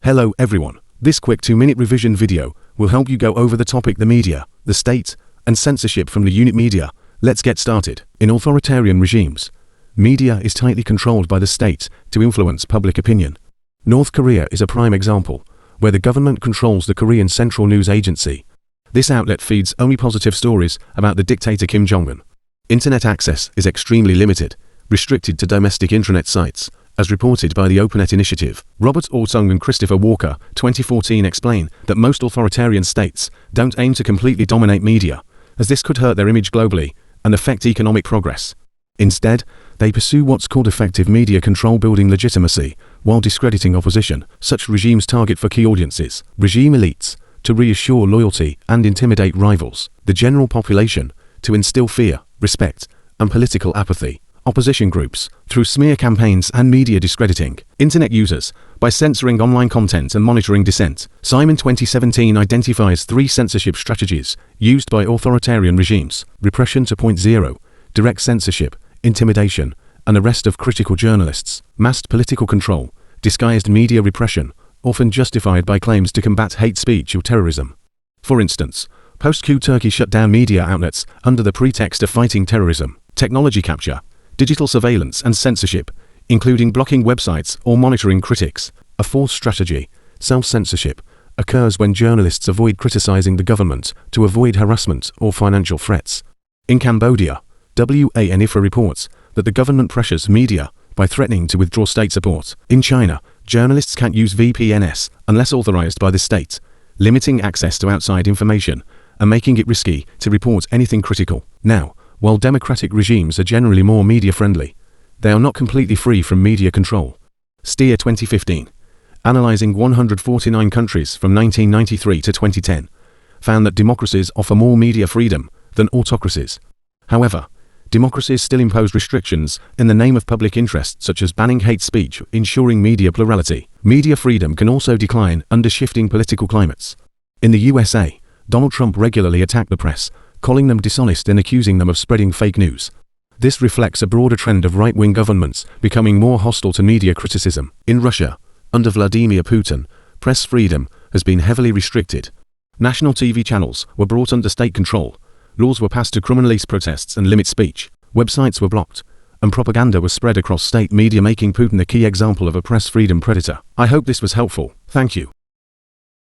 Hello everyone. This quick 2-minute revision video will help you go over the topic the media, the state, and censorship from the unit media. Let's get started. In authoritarian regimes, media is tightly controlled by the state to influence public opinion. North Korea is a prime example, where the government controls the Korean Central News Agency. This outlet feeds only positive stories about the dictator Kim Jong-un. Internet access is extremely limited, restricted to domestic intranet sites, as reported by the OpenNet initiative. Robert Ortung and Christopher Walker, 2014, explain that most authoritarian states don't aim to completely dominate media, as this could hurt their image globally and affect economic progress. Instead, they pursue what's called effective media control, building legitimacy while discrediting opposition. Such regimes target for key audiences, regime elites, to reassure loyalty and intimidate rivals, the general population, to instill fear, respect, and political apathy, opposition groups, through smear campaigns and media discrediting, internet users, by censoring online content and monitoring dissent. Simon 2017 identifies 3 censorship strategies used by authoritarian regimes: repression 2.0, direct censorship, intimidation, and arrest of critical journalists, masked political control, disguised media repression, often justified by claims to combat hate speech or terrorism. For instance, post-coup Turkey shut down media outlets under the pretext of fighting terrorism. Technology capture, digital surveillance and censorship, including blocking websites or monitoring critics. A fourth strategy, self-censorship, occurs when journalists avoid criticizing the government to avoid harassment or financial threats. In Cambodia, WANIFA reports that the government pressures media by threatening to withdraw state support. In China, journalists can't use VPNs unless authorized by the state, limiting access to outside information and making it risky to report anything critical. Now, while democratic regimes are generally more media-friendly, they are not completely free from media control. Steer 2015, analyzing 149 countries from 1993 to 2010, found that democracies offer more media freedom than autocracies. However, democracies still impose restrictions in the name of public interest, such as banning hate speech or ensuring media plurality. Media freedom can also decline under shifting political climates. In the USA, Donald Trump regularly attacked the press, calling them dishonest and accusing them of spreading fake news. This reflects a broader trend of right-wing governments becoming more hostile to media criticism. In Russia, under Vladimir Putin, press freedom has been heavily restricted. National TV channels were brought under state control, laws were passed to criminalize protests and limit speech, websites were blocked, and propaganda was spread across state media, making Putin a key example of a press freedom predator. I hope this was helpful. Thank you.